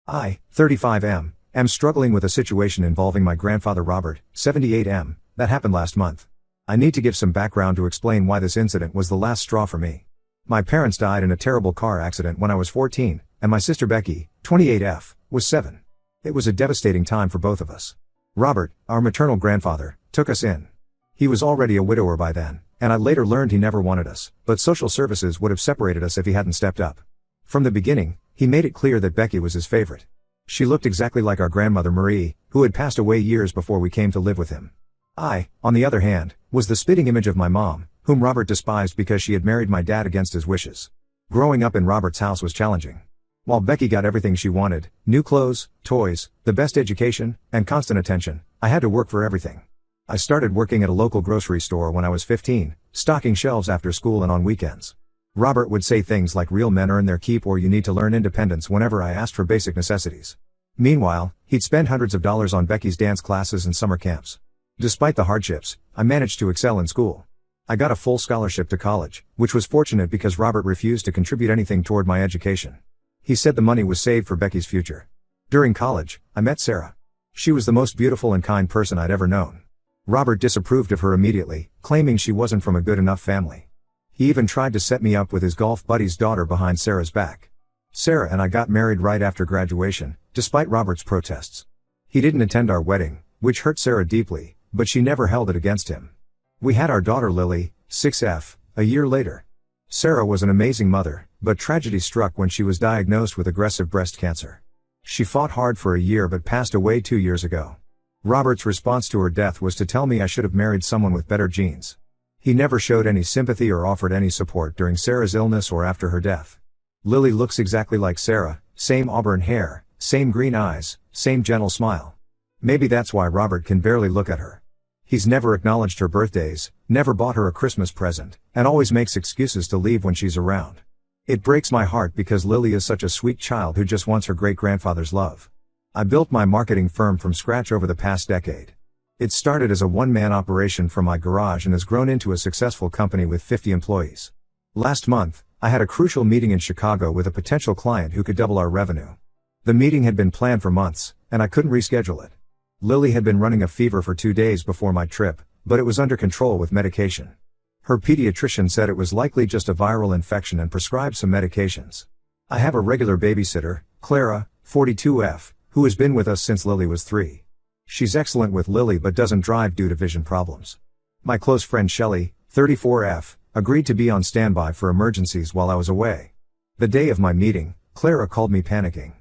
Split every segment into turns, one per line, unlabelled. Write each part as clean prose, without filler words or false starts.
I, 35M, am struggling with a situation involving my grandfather Robert, 78M, that happened last month. I need to give some background to explain why this incident was the last straw for me. My parents died in a terrible car accident when I was 14, and my sister Becky, 28F, was 7. It was a devastating time for both of us. Robert, our maternal grandfather, took us in. He was already a widower by then, and I later learned he never wanted us, but social services would have separated us if he hadn't stepped up. From the beginning, he made it clear that Becky was his favorite. She looked exactly like our grandmother Marie, who had passed away years before we came to live with him. I, on the other hand, was the spitting image of my mom, whom Robert despised because she had married my dad against his wishes. Growing up in Robert's house was challenging. While Becky got everything she wanted, new clothes, toys, the best education, and constant attention, I had to work for everything. I started working at a local grocery store when I was 15, stocking shelves after school and on weekends. Robert would say things like real men earn their keep or you need to learn independence whenever I asked for basic necessities. Meanwhile, he'd spend hundreds of dollars on Becky's dance classes and summer camps. Despite the hardships, I managed to excel in school. I got a full scholarship to college, which was fortunate because Robert refused to contribute anything toward my education. He said the money was saved for Becky's future. During college, I met Sarah. She was the most beautiful and kind person I'd ever known. Robert disapproved of her immediately, claiming she wasn't from a good enough family. He even tried to set me up with his golf buddy's daughter behind Sarah's back. Sarah and I got married right after graduation, despite Robert's protests. He didn't attend our wedding, which hurt Sarah deeply, but she never held it against him. We had our daughter Lily, 6F, a year later. Sarah was an amazing mother, but tragedy struck when she was diagnosed with aggressive breast cancer. She fought hard for a year but passed away 2 years ago. Robert's response to her death was to tell me I should have married someone with better genes. He never showed any sympathy or offered any support during Sarah's illness or after her death. Lily looks exactly like Sarah, same auburn hair, same green eyes, same gentle smile. Maybe that's why Robert can barely look at her. He's never acknowledged her birthdays, never bought her a Christmas present, and always makes excuses to leave when she's around. It breaks my heart because Lily is such a sweet child who just wants her great-grandfather's love. I built my marketing firm from scratch over the past decade. It started as a one-man operation from my garage and has grown into a successful company with 50 employees. Last month, I had a crucial meeting in Chicago with a potential client who could double our revenue. The meeting had been planned for months, and I couldn't reschedule it. Lily had been running a fever for 2 days before my trip, but it was under control with medication. Her pediatrician said it was likely just a viral infection and prescribed some medications. I have a regular babysitter, Clara, 42F, who has been with us since Lily was 3. She's excellent with Lily but doesn't drive due to vision problems. My close friend Shelley, 34F, agreed to be on standby for emergencies while I was away. The day of my meeting, Clara called me panicking.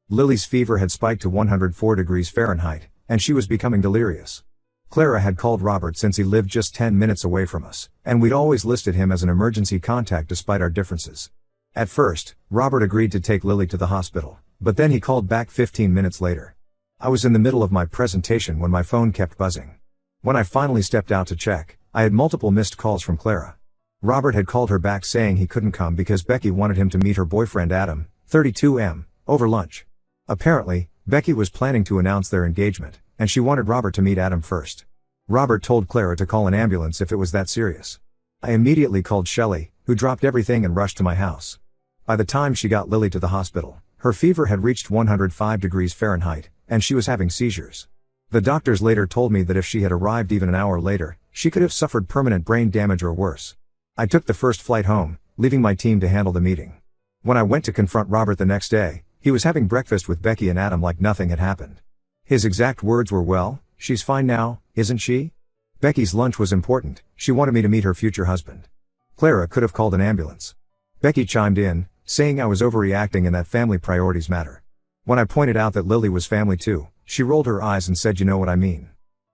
Lily's fever had spiked to 104 degrees Fahrenheit, and she was becoming delirious. Clara had called Robert since he lived just 10 minutes away from us, and we'd always listed him as an emergency contact despite our differences. At first, Robert agreed to take Lily to the hospital, but then he called back 15 minutes later. I was in the middle of my presentation when my phone kept buzzing. When I finally stepped out to check, I had multiple missed calls from Clara. Robert had called her back saying he couldn't come because Becky wanted him to meet her boyfriend Adam, 32M, over lunch. Apparently, Becky was planning to announce their engagement, and she wanted Robert to meet Adam first. Robert told Clara to call an ambulance if it was that serious. I immediately called Shelley, who dropped everything and rushed to my house. By the time she got Lily to the hospital, her fever had reached 105 degrees Fahrenheit, and she was having seizures. The doctors later told me that if she had arrived even an hour later, she could have suffered permanent brain damage or worse. I took the first flight home, leaving my team to handle the meeting. When I went to confront Robert the next day, he was having breakfast with Becky and Adam like nothing had happened. His exact words were, "Well, she's fine now, isn't she?" Becky's lunch was important, she wanted me to meet her future husband. Clara could have called an ambulance. Becky chimed in, saying I was overreacting and that family priorities matter. When I pointed out that Lily was family too, she rolled her eyes and said, "You know what I mean."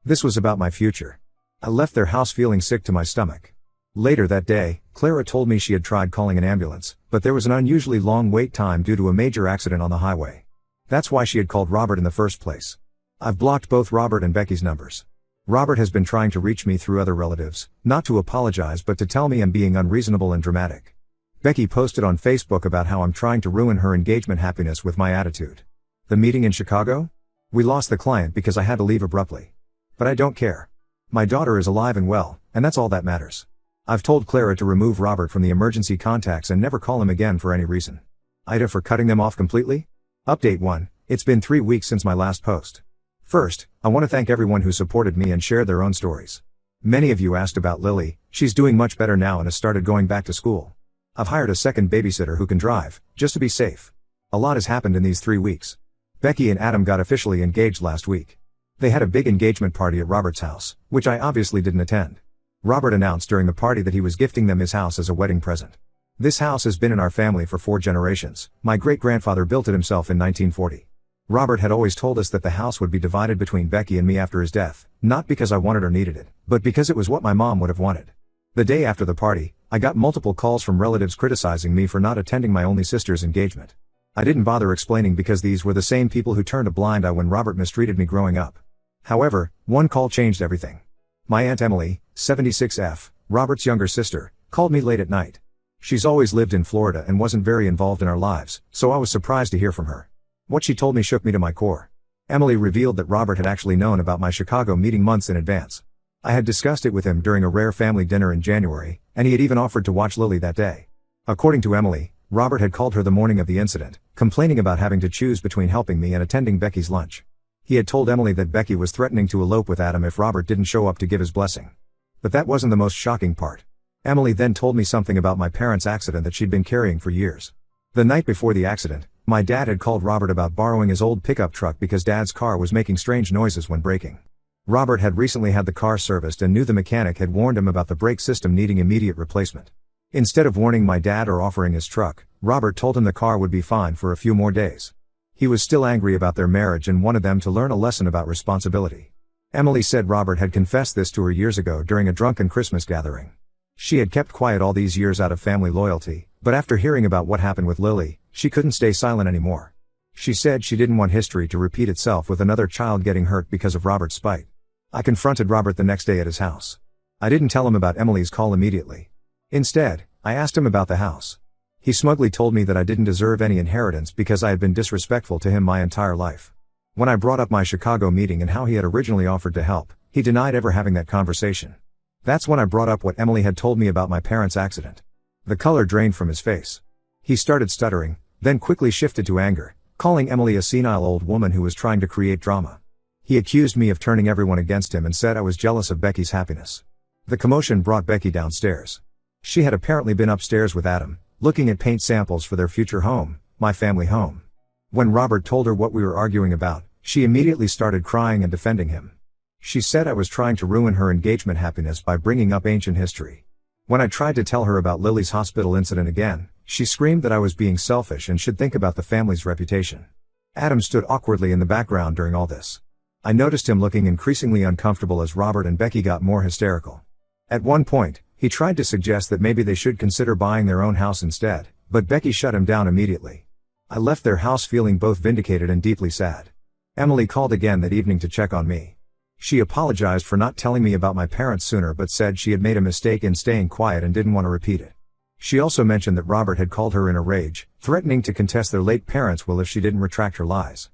This was about my future. I left their house feeling sick to my stomach. Later that day, Clara told me she had tried calling an ambulance, but there was an unusually long wait time due to a major accident on the highway. That's why she had called Robert in the first place. I've blocked both Robert and Becky's numbers. Robert has been trying to reach me through other relatives, not to apologize but to tell me I'm being unreasonable and dramatic. Becky posted on Facebook about how I'm trying to ruin her engagement happiness with my attitude. The meeting in Chicago? We lost the client because I had to leave abruptly. But I don't care. My daughter is alive and well, and that's all that matters. I've told Clara to remove Robert from the emergency contacts and never call him again for any reason. Ida for cutting them off completely? Update 1. It's been 3 weeks since my last post. First, I want to thank everyone who supported me and shared their own stories. Many of you asked about Lily. She's doing much better now and has started going back to school. I've hired a second babysitter who can drive, just to be safe. A lot has happened in these 3 weeks. Becky and Adam got officially engaged last week. They had a big engagement party at Robert's house, which I obviously didn't attend. Robert announced during the party that he was gifting them his house as a wedding present. This house has been in our family for 4 generations. My great-grandfather built it himself in 1940. Robert had always told us that the house would be divided between Becky and me after his death, not because I wanted or needed it, but because it was what my mom would have wanted. The day after the party, I got multiple calls from relatives criticizing me for not attending my only sister's engagement. I didn't bother explaining because these were the same people who turned a blind eye when Robert mistreated me growing up. However, one call changed everything. My Aunt Emily, 76F, Robert's younger sister, called me late at night. She's always lived in Florida and wasn't very involved in our lives, so I was surprised to hear from her. What she told me shook me to my core. Emily revealed that Robert had actually known about my Chicago meeting months in advance. I had discussed it with him during a rare family dinner in January, and he had even offered to watch Lily that day. According to Emily, Robert had called her the morning of the incident, complaining about having to choose between helping me and attending Becky's lunch. He had told Emily that Becky was threatening to elope with Adam if Robert didn't show up to give his blessing. But that wasn't the most shocking part. Emily then told me something about my parents' accident that she'd been carrying for years. The night before the accident, my dad had called Robert about borrowing his old pickup truck because Dad's car was making strange noises when braking. Robert had recently had the car serviced and knew the mechanic had warned him about the brake system needing immediate replacement. Instead of warning my dad or offering his truck, Robert told him the car would be fine for a few more days. He was still angry about their marriage and wanted them to learn a lesson about responsibility. Emily said Robert had confessed this to her years ago during a drunken Christmas gathering. She had kept quiet all these years out of family loyalty, but after hearing about what happened with Lily, she couldn't stay silent anymore. She said she didn't want history to repeat itself with another child getting hurt because of Robert's spite. I confronted Robert the next day at his house. I didn't tell him about Emily's call immediately. Instead, I asked him about the house. He smugly told me that I didn't deserve any inheritance because I had been disrespectful to him my entire life. When I brought up my Chicago meeting and how he had originally offered to help, he denied ever having that conversation. That's when I brought up what Emily had told me about my parents' accident. The color drained from his face. He started stuttering, then quickly shifted to anger, calling Emily a senile old woman who was trying to create drama. He accused me of turning everyone against him and said I was jealous of Becky's happiness. The commotion brought Becky downstairs. She had apparently been upstairs with Adam, looking at paint samples for their future home, my family home. When Robert told her what we were arguing about, she immediately started crying and defending him. She said I was trying to ruin her engagement happiness by bringing up ancient history. When I tried to tell her about Lily's hospital incident again, she screamed that I was being selfish and should think about the family's reputation. Adam stood awkwardly in the background during all this. I noticed him looking increasingly uncomfortable as Robert and Becky got more hysterical. At one point, he tried to suggest that maybe they should consider buying their own house instead, but Becky shut him down immediately. I left their house feeling both vindicated and deeply sad. Emily called again that evening to check on me. She apologized for not telling me about my parents sooner but said she had made a mistake in staying quiet and didn't want to repeat it. She also mentioned that Robert had called her in a rage, threatening to contest their late parents' will if she didn't retract her lies.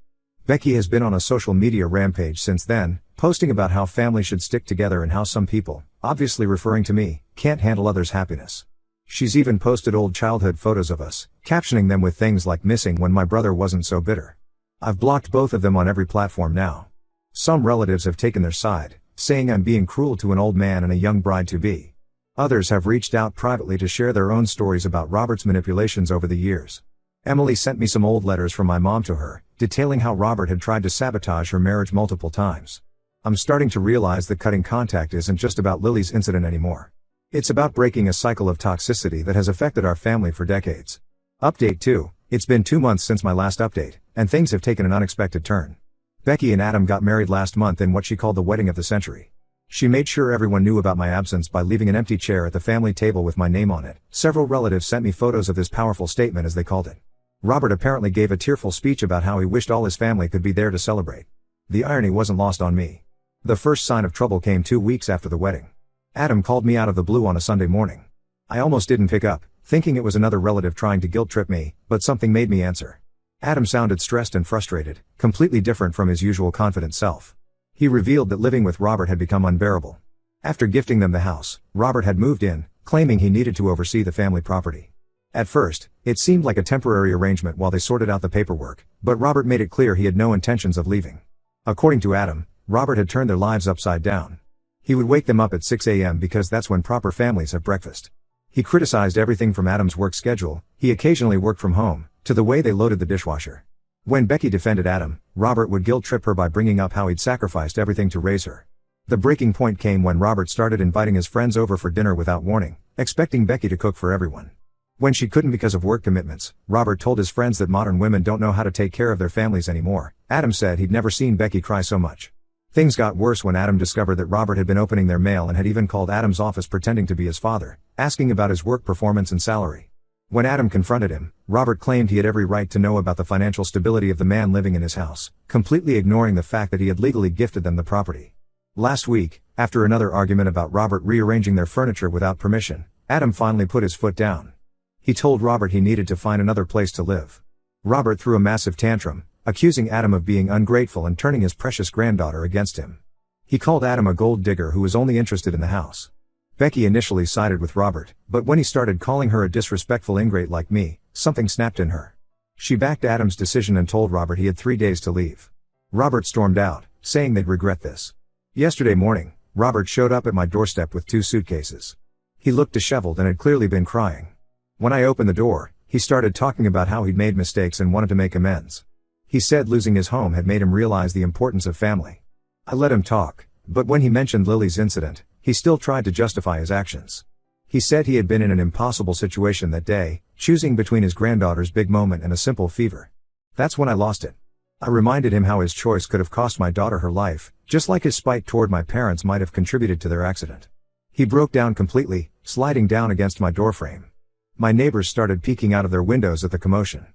Becky has been on a social media rampage since then, posting about how family should stick together and how some people, obviously referring to me, can't handle others' happiness. She's even posted old childhood photos of us, captioning them with things like missing when my brother wasn't so bitter. I've blocked both of them on every platform now. Some relatives have taken their side, saying I'm being cruel to an old man and a young bride-to-be. Others have reached out privately to share their own stories about Robert's manipulations over the years. Emily sent me some old letters from my mom to her, detailing how Robert had tried to sabotage her marriage multiple times. I'm starting to realize that cutting contact isn't just about Lily's incident anymore. It's about breaking a cycle of toxicity that has affected our family for decades. Update 2. It's been 2 months since my last update, and things have taken an unexpected turn. Becky and Adam got married last month in what she called the wedding of the century. She made sure everyone knew about my absence by leaving an empty chair at the family table with my name on it. Several relatives sent me photos of this powerful statement, as they called it. Robert apparently gave a tearful speech about how he wished all his family could be there to celebrate. The irony wasn't lost on me. The first sign of trouble came 2 weeks after the wedding. Adam called me out of the blue on a Sunday morning. I almost didn't pick up, thinking it was another relative trying to guilt-trip me, but something made me answer. Adam sounded stressed and frustrated, completely different from his usual confident self. He revealed that living with Robert had become unbearable. After gifting them the house, Robert had moved in, claiming he needed to oversee the family property. At first, it seemed like a temporary arrangement while they sorted out the paperwork, but Robert made it clear he had no intentions of leaving. According to Adam, Robert had turned their lives upside down. He would wake them up at 6 a.m. because that's when proper families have breakfast. He criticized everything from Adam's work schedule, he occasionally worked from home, to the way they loaded the dishwasher. When Becky defended Adam, Robert would guilt-trip her by bringing up how he'd sacrificed everything to raise her. The breaking point came when Robert started inviting his friends over for dinner without warning, expecting Becky to cook for everyone. When she couldn't because of work commitments, Robert told his friends that modern women don't know how to take care of their families anymore. Adam said he'd never seen Becky cry so much. Things got worse when Adam discovered that Robert had been opening their mail and had even called Adam's office pretending to be his father, asking about his work performance and salary. When Adam confronted him, Robert claimed he had every right to know about the financial stability of the man living in his house, completely ignoring the fact that he had legally gifted them the property. Last week, after another argument about Robert rearranging their furniture without permission, Adam finally put his foot down. He told Robert he needed to find another place to live. Robert threw a massive tantrum, accusing Adam of being ungrateful and turning his precious granddaughter against him. He called Adam a gold digger who was only interested in the house. Becky initially sided with Robert, but when he started calling her a disrespectful ingrate like me, something snapped in her. She backed Adam's decision and told Robert he had 3 days to leave. Robert stormed out, saying they'd regret this. Yesterday morning, Robert showed up at my doorstep with 2 suitcases. He looked disheveled and had clearly been crying. When I opened the door, he started talking about how he'd made mistakes and wanted to make amends. He said losing his home had made him realize the importance of family. I let him talk, but when he mentioned Lily's incident, he still tried to justify his actions. He said he had been in an impossible situation that day, choosing between his granddaughter's big moment and a simple fever. That's when I lost it. I reminded him how his choice could have cost my daughter her life, just like his spite toward my parents might have contributed to their accident. He broke down completely, sliding down against my doorframe. My neighbors started peeking out of their windows at the commotion.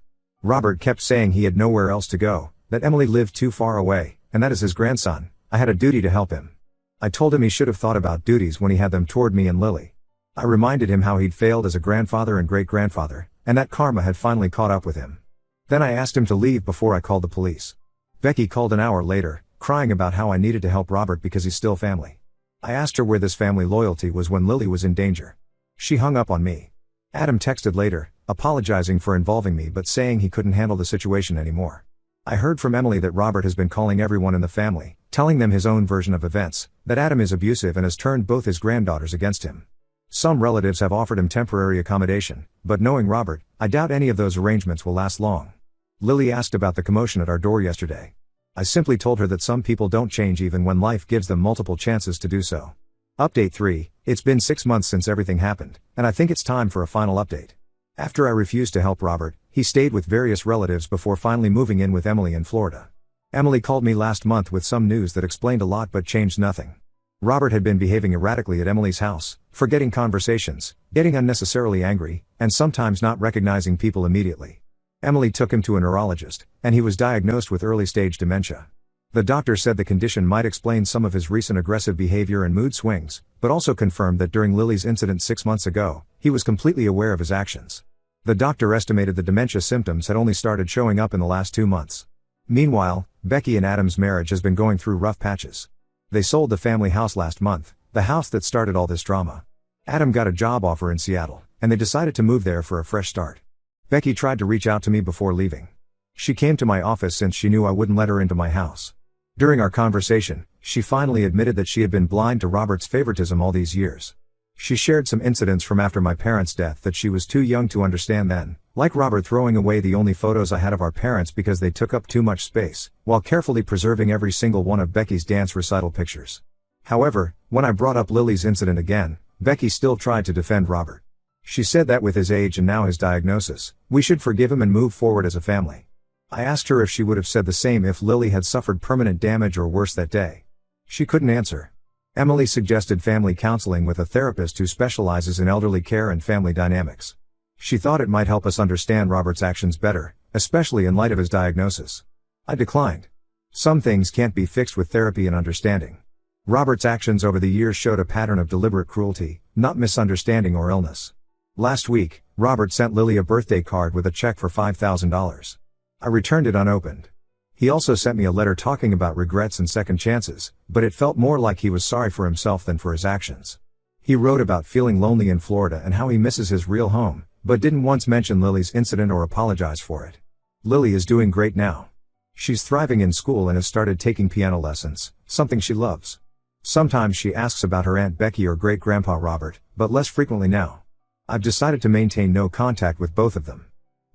Robert kept saying he had nowhere else to go, that Emily lived too far away, and that as his grandson, I had a duty to help him. I told him he should have thought about duties when he had them toward me and Lily. I reminded him how he'd failed as a grandfather and great-grandfather, and that karma had finally caught up with him. Then I asked him to leave before I called the police. Becky called an hour later, crying about how I needed to help Robert because he's still family. I asked her where this family loyalty was when Lily was in danger. She hung up on me. Adam texted later, apologizing for involving me but saying he couldn't handle the situation anymore. I heard from Emily that Robert has been calling everyone in the family, telling them his own version of events, that Adam is abusive and has turned both his granddaughters against him. Some relatives have offered him temporary accommodation, but knowing Robert, I doubt any of those arrangements will last long. Lily asked about the commotion at our door yesterday. I simply told her that some people don't change even when life gives them multiple chances to do so. Update 3, it's been 6 months since everything happened, and I think it's time for a final update. After I refused to help Robert, he stayed with various relatives before finally moving in with Emily in Florida. Emily called me last month with some news that explained a lot but changed nothing. Robert had been behaving erratically at Emily's house, forgetting conversations, getting unnecessarily angry, and sometimes not recognizing people immediately. Emily took him to a neurologist, and he was diagnosed with early-stage dementia. The doctor said the condition might explain some of his recent aggressive behavior and mood swings, but also confirmed that during Lily's incident 6 months ago, he was completely aware of his actions. The doctor estimated the dementia symptoms had only started showing up in the last 2 months. Meanwhile, Becky and Adam's marriage has been going through rough patches. They sold the family house last month, the house that started all this drama. Adam got a job offer in Seattle, and they decided to move there for a fresh start. Becky tried to reach out to me before leaving. She came to my office since she knew I wouldn't let her into my house. During our conversation, she finally admitted that she had been blind to Robert's favoritism all these years. She shared some incidents from after my parents' death that she was too young to understand then, like Robert throwing away the only photos I had of our parents because they took up too much space, while carefully preserving every single one of Becky's dance recital pictures. However, when I brought up Lily's incident again, Becky still tried to defend Robert. She said that with his age and now his diagnosis, we should forgive him and move forward as a family. I asked her if she would have said the same if Lily had suffered permanent damage or worse that day. She couldn't answer. Emily suggested family counseling with a therapist who specializes in elderly care and family dynamics. She thought it might help us understand Robert's actions better, especially in light of his diagnosis. I declined. Some things can't be fixed with therapy and understanding. Robert's actions over the years showed a pattern of deliberate cruelty, not misunderstanding or illness. Last week, Robert sent Lily a birthday card with a check for $5,000. I returned it unopened. He also sent me a letter talking about regrets and second chances, but it felt more like he was sorry for himself than for his actions. He wrote about feeling lonely in Florida and how he misses his real home, but didn't once mention Lily's incident or apologize for it. Lily is doing great now. She's thriving in school and has started taking piano lessons, something she loves. Sometimes she asks about her Aunt Becky or great-grandpa Robert, but less frequently now. I've decided to maintain no contact with both of them.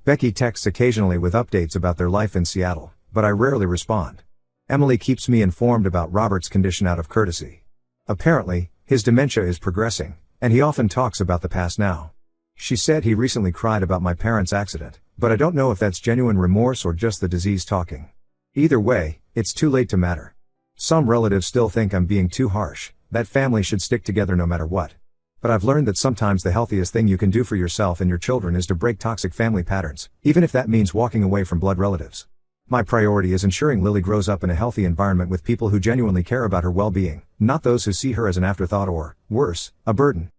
Becky texts occasionally with updates about their life in Seattle, but I rarely respond. Emily keeps me informed about Robert's condition out of courtesy. Apparently, his dementia is progressing, and he often talks about the past now. She said he recently cried about my parents' accident, but I don't know if that's genuine remorse or just the disease talking. Either way, it's too late to matter. Some relatives still think I'm being too harsh, that family should stick together no matter what. But I've learned that sometimes the healthiest thing you can do for yourself and your children is to break toxic family patterns, even if that means walking away from blood relatives. My priority is ensuring Lily grows up in a healthy environment with people who genuinely care about her well-being, not those who see her as an afterthought or, worse, a burden.